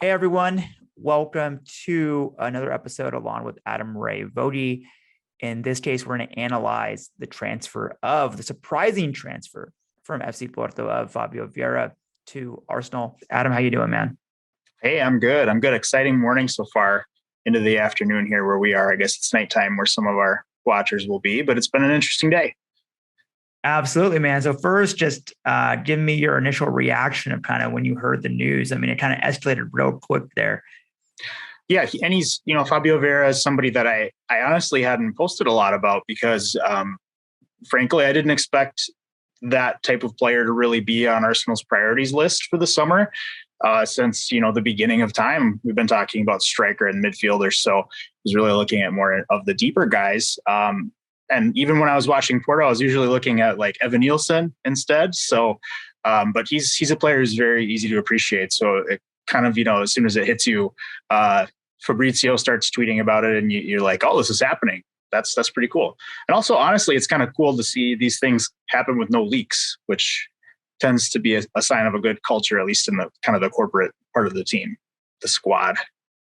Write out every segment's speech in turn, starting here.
Hey everyone, welcome to another episode along with Adam Rae Voge. In this case, we're going to analyze the surprising transfer from FC Porto of Fabio Vieira to Arsenal. Adam, how you doing, man? Hey, I'm good. I'm good. Exciting morning so far into the afternoon here where we are. I guess it's nighttime where some of our watchers will be, but it's been an interesting day. Absolutely, man. So first, just give me your initial reaction of kind of when you heard the news. I mean, it kind of escalated real quick there. Yeah, and he's, Fabio Vieira is somebody that I honestly hadn't posted a lot about because, frankly, I didn't expect that type of player to really be on Arsenal's priorities list for the summer. Since the beginning of time, we've been talking about striker and midfielders. So I was really looking at more of the deeper guys. And even when I was watching Porto, I was usually looking at like Evan Nielsen instead. So, but he's a player who's very easy to appreciate. So it kind of, as soon as it hits you, Fabrizio starts tweeting about it, and you're like, oh, this is happening. That's pretty cool. And also, honestly, it's kind of cool to see these things happen with no leaks, which tends to be a sign of a good culture, at least in the kind of the corporate part of the team, the squad.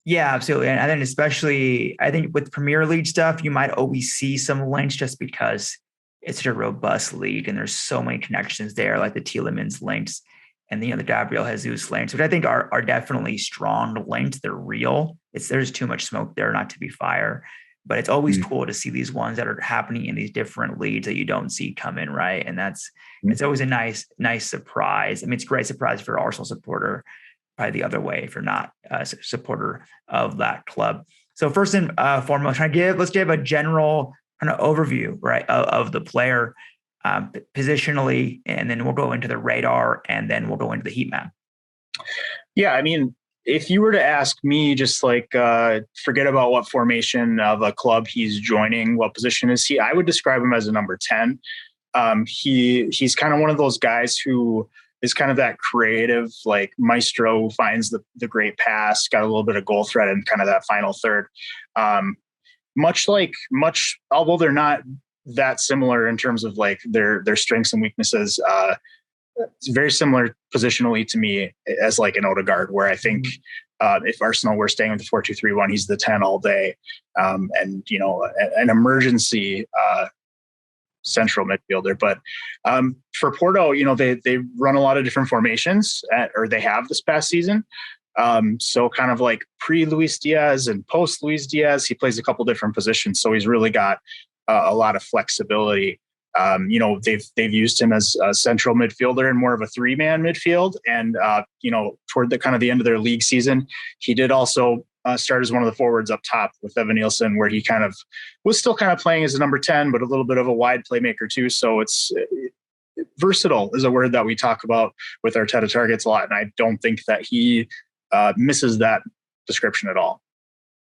Yeah, absolutely. And then especially, I think with Premier League stuff, you might always see some links just because it's such a robust league and there's so many connections there, like the Tielemans links and the Gabriel Jesus links, which I think are definitely strong links. They're real. There's too much smoke there not to be fire. But it's always cool to see these ones that are happening in these different leagues that you don't see come in, right? And it's always a nice surprise. I mean, it's a great surprise for an Arsenal supporter, probably the other way if you're not a supporter of that club. So first and foremost, let's give a general kind of overview, right, of the player positionally, and then we'll go into the radar, and then we'll go into the heat map. Yeah, I mean, if you were to ask me, just like forget about what formation of a club he's joining, what position is he, I would describe him as a number 10. He's kind of one of those guys who is kind of that creative, like maestro who finds the great pass, got a little bit of goal threat in kind of that final third. Although they're not that similar in terms of like their strengths and weaknesses, it's very similar positionally to me as like an Odegaard, where I think if Arsenal were staying with the 4-2-3-1, he's the 10 all day. And, an emergency central midfielder. But for Porto, they run a lot of different formations, or they have this past season. So kind of like pre-Luis Diaz and post-Luis Diaz, he plays a couple different positions. So he's really got a lot of flexibility. They've used him as a central midfielder and more of a three-man midfield. And, toward the kind of the end of their league season, he did also start as one of the forwards up top with Evan Nielsen, where he kind of was still kind of playing as a number 10, but a little bit of a wide playmaker too. So it's versatile is a word that we talk about with Arteta targets a lot. And I don't think that he misses that description at all.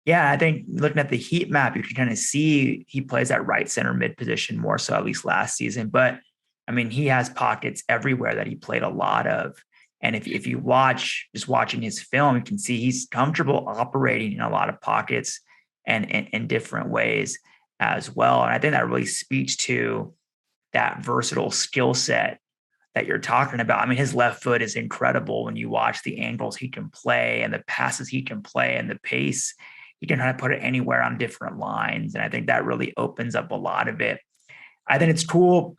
Yeah, I think looking at the heat map, you can kind of see he plays that right center mid position more so, at least last season. But I mean, he has pockets everywhere that he played a lot of. And if you watching his film, you can see he's comfortable operating in a lot of pockets and in different ways as well. And I think that really speaks to that versatile skill set that you're talking about. I mean, his left foot is incredible when you watch the angles he can play and the passes he can play and the pace. He can kind of put it anywhere on different lines. And I think that really opens up a lot of it. I think it's cool.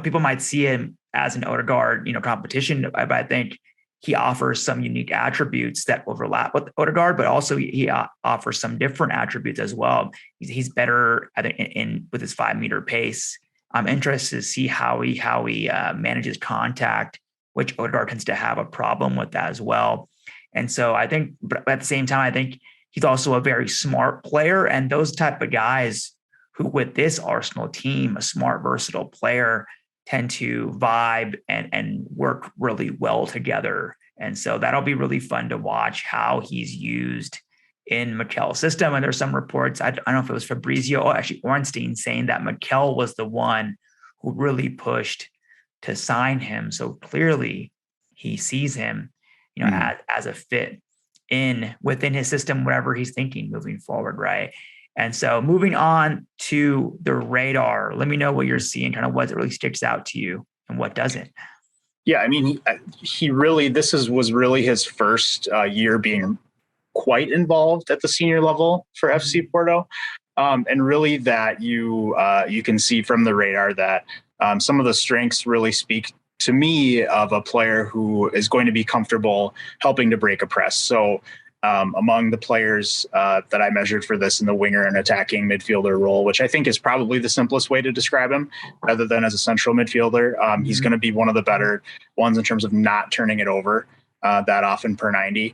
People might see him as an Odegaard, competition, but I think he offers some unique attributes that overlap with Odegaard, but also he offers some different attributes as well. He's better, I think, with his 5-meter pace. I'm interested to see how he manages contact, which Odegaard tends to have a problem with that as well. And so I think, but at the same time, I think he's also a very smart player, and those type of guys who, with this Arsenal team, a smart, versatile player, tend to vibe and work really well together. And so that'll be really fun to watch how he's used in Mikel's system. And there's some reports, I don't know if it was Fabrizio or actually Ornstein, saying that Mikel was the one who really pushed to sign him. So clearly he sees him, as a fit within his system, whatever he's thinking moving forward, right? And so moving on to the radar, let me know what you're seeing, kind of what really sticks out to you and what doesn't. Yeah, I mean, he really, was really his first year being quite involved at the senior level for FC Porto. And really that you can see from the radar that some of the strengths really speak to me of a player who is going to be comfortable helping to break a press. So among the players that I measured for this in the winger and attacking midfielder role, which I think is probably the simplest way to describe him rather than as a central midfielder. He's going to be one of the better ones in terms of not turning it over that often per 90.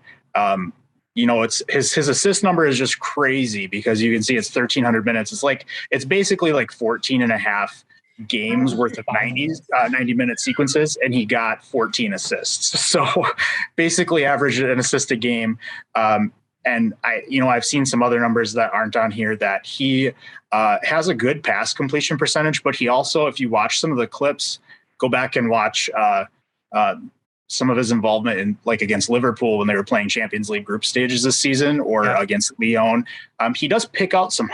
It's his assist number is just crazy because you can see it's 1,300 minutes. It's basically like 14 and a half games worth of 90-minute sequences, and he got 14 assists. So basically averaged an assist a game. And I've seen some other numbers that aren't on here that he has a good pass completion percentage, but he also, if you watch some of the clips, go back and watch some of his involvement in like against Liverpool when they were playing Champions League group stages this season or against Lyon. He does pick out some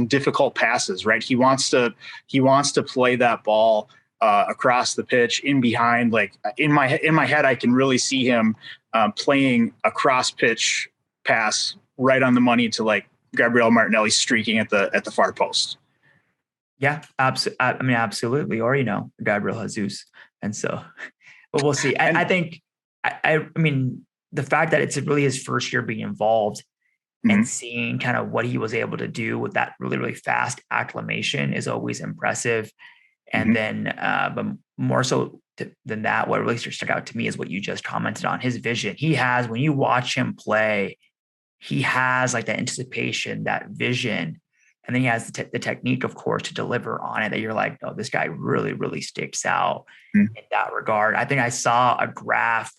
difficult passes, right? He wants to play that ball across the pitch in behind, like in my head, I can really see him playing a cross pitch pass right on the money to like Gabriel Martinelli streaking at the far post. Yeah, absolutely. Or, Gabriel Jesus. And so, but we'll see. I think, I mean, the fact that it's really his first year being involved and seeing kind of what he was able to do with that really, really fast acclimation is always impressive. And then, but more so than that, what really stuck out to me is what you just commented on, his vision. He has, when you watch him play, he has like that anticipation, that vision. And then he has the technique, of course, to deliver on it, that you're like, oh, this guy really, really sticks out in that regard. I think I saw a graph.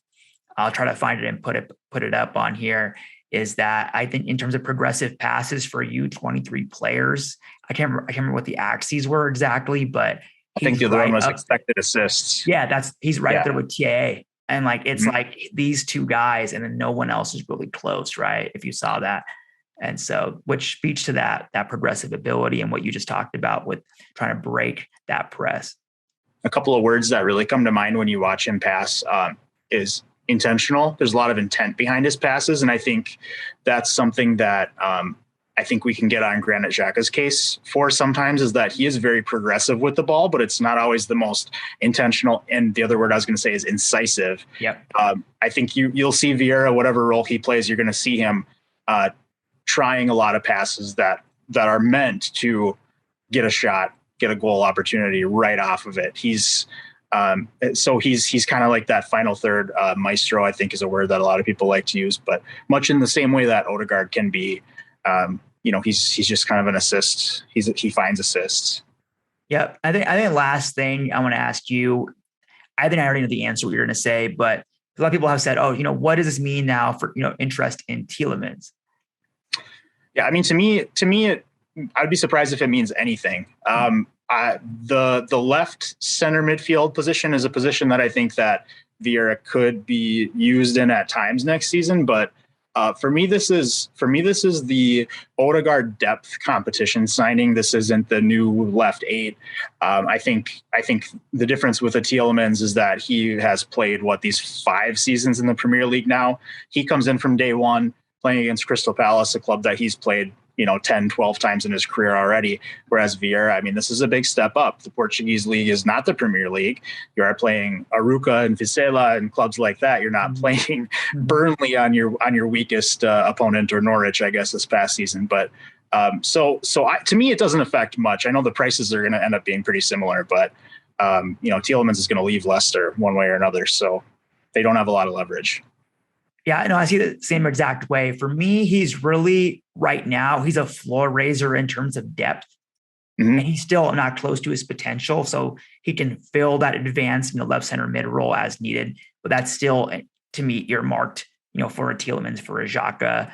I'll try to find it and put it up on here. Is that I think in terms of progressive passes for U23 players, I can't remember what the axes were exactly, but I think the other one was expected assists. Yeah, he's right up there with TA. And like, it's like these two guys, and then no one else is really close, right? If you saw that. And so, which speaks to that progressive ability and what you just talked about with trying to break that press. A couple of words that really come to mind when you watch him pass is intentional. There's a lot of intent behind his passes. And I think that's something that I think we can get on Granit Xhaka's case for sometimes, is that he is very progressive with the ball, but it's not always the most intentional. And the other word I was going to say is incisive. Yep. I think you'll see Vieira, whatever role he plays, you're going to see him trying a lot of passes that are meant to get a shot, get a goal opportunity right off of it. He's kind of like that final third maestro, I think is a word that a lot of people like to use, but much in the same way that Odegaard can be, he's just kind of an assist. He finds assists. Yep. I think last thing I want to ask you, I think I already know the answer what you're going to say, but a lot of people have said, oh, what does this mean now for, interest in Tielemans? Yeah, I mean, to me, I'd be surprised if it means anything. The left center midfield position is a position that I think that Vieira could be used in at times next season. But for me, this is the Odegaard depth competition signing. This isn't the new left 8. I think the difference with a Tielemans is that he has played these 5 seasons in the Premier League now. He comes in from day one, playing against Crystal Palace, a club that he's played, 10, 12 times in his career already. Whereas Vieira, I mean, this is a big step up. The Portuguese league is not the Premier League. You are playing Arouca and Vizela and clubs like that. You're not playing Burnley on your weakest opponent, or Norwich, I guess, this past season. But to me, it doesn't affect much. I know the prices are going to end up being pretty similar, but Tielemans is going to leave Leicester one way or another, so they don't have a lot of leverage. Yeah, I know. I see the same exact way. For me, he's really, right now, he's a floor raiser in terms of depth. And he's still not close to his potential. So he can fill that advanced, left center mid role as needed. But that's still, to me, earmarked, for a Tielemans, for a Xhaka.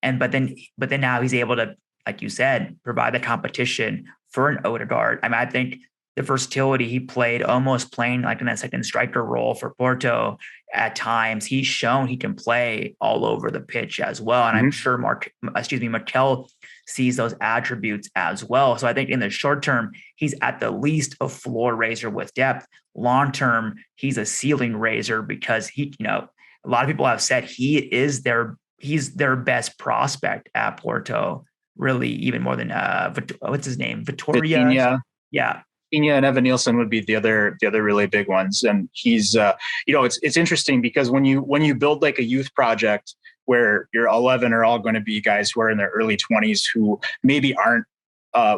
But then now he's able to, like you said, provide the competition for an Odegaard. I mean, I think the versatility. He played almost playing like in a second striker role for Porto at times. He's shown he can play all over the pitch as well. And I'm sure Mikel sees those attributes as well. So I think in the short term, he's at the least a floor raiser with depth. Long term, he's a ceiling raiser because he, a lot of people have said he's their best prospect at Porto, really, even more than what's his name? Vieria. Yeah. Vitinha and Evan Nielsen would be the other really big ones. And he's, it's interesting because when you build like a youth project where your 11 are all going to be guys who are in their early 20s who maybe aren't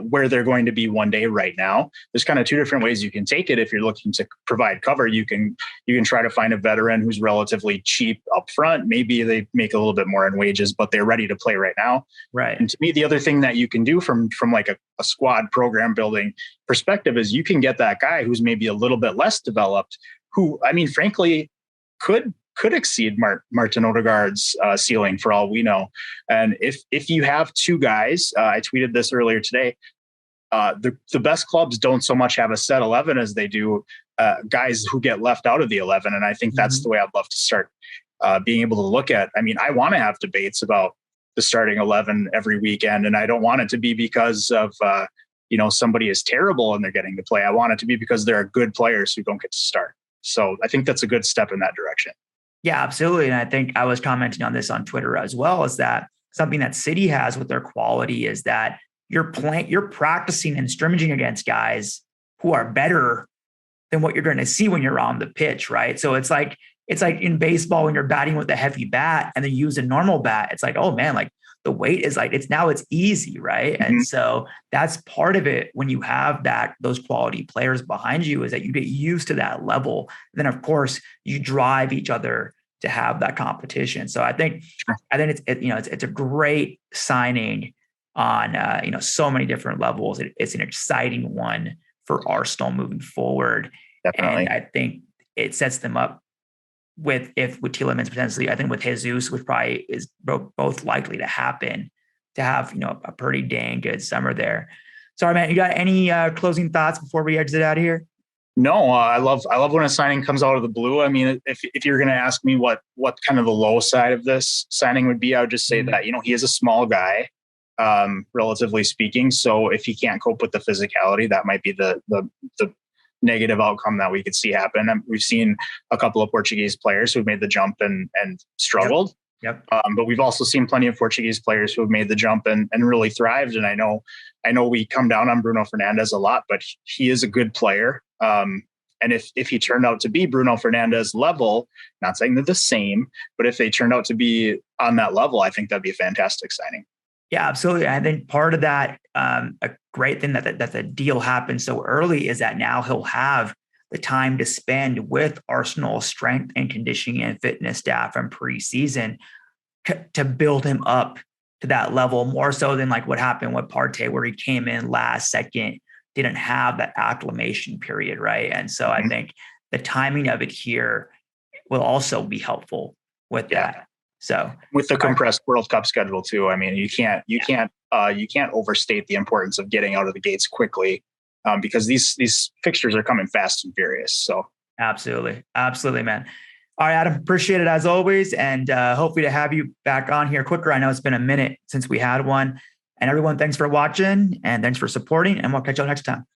where they're going to be one day right now, there's kind of two different ways you can take it. If you're looking to provide cover, you can try to find a veteran who's relatively cheap up front. Maybe they make a little bit more in wages, but they're ready to play right now. Right. And to me, the other thing that you can do from like a squad program building perspective is you can get that guy who's maybe a little bit less developed, who, I mean, frankly, could exceed Martin Odegaard's ceiling for all we know. And if you have two guys, I tweeted this earlier today, the best clubs don't so much have a set 11 as they do guys who get left out of the 11. And I think that's the way I'd love to start being able to look at. I mean, I want to have debates about the starting 11 every weekend, and I don't want it to be because of somebody is terrible and they're getting to play. I want it to be because there are good players who don't get to start. So I think that's a good step in that direction. Yeah, absolutely. And I think I was commenting on this on Twitter as well, is that something that City has with their quality is that you're practicing and scrimmaging against guys who are better than what you're going to see when you're on the pitch, right? So it's like in baseball when you're batting with a heavy bat and then you use a normal bat. It's like, oh man, like the weight is like, it's easy, right? And so that's part of it when you have those quality players behind you, is that you get used to that level. Then of course you drive each other to have that competition. So I think it's a great signing on so many different levels. It's an exciting one for Arsenal moving forward. Definitely. And I think it sets them up with Tielemans potentially. I think with Jesus, which probably is both likely to happen, to have a pretty dang good summer there. Sorry, man, you got any closing thoughts before we exit out of here? No, I love when a signing comes out of the blue. I mean, if you're going to ask me what kind of the low side of this signing would be, I would just say that he is a small guy, relatively speaking. So if he can't cope with the physicality, that might be the negative outcome that we could see happen. And we've seen a couple of Portuguese players who've made the jump and struggled. Yep. But we've also seen plenty of Portuguese players who have made the jump and really thrived. And I know we come down on Bruno Fernandes a lot, but he is a good player. And if he turned out to be Bruno Fernandes level, not saying they're the same, but if they turned out to be on that level, I think that'd be a fantastic signing. Yeah, absolutely. I think part of that, a great thing that the deal happened so early is that now he'll have the time to spend with Arsenal's strength and conditioning and fitness staff in preseason to build him up to that level, more so than like what happened with Partey, where he came in last second, didn't have that acclimation period, right? And so I think the timing of it here will also be helpful with that. So with the compressed World Cup schedule too, I mean, you can't overstate the importance of getting out of the gates quickly, because these fixtures are coming fast and furious. So absolutely, man. All right, Adam, appreciate it as always, and hopefully to have you back on here quicker. I know it's been a minute since we had one. And everyone, thanks for watching and thanks for supporting, and we'll catch you all next time.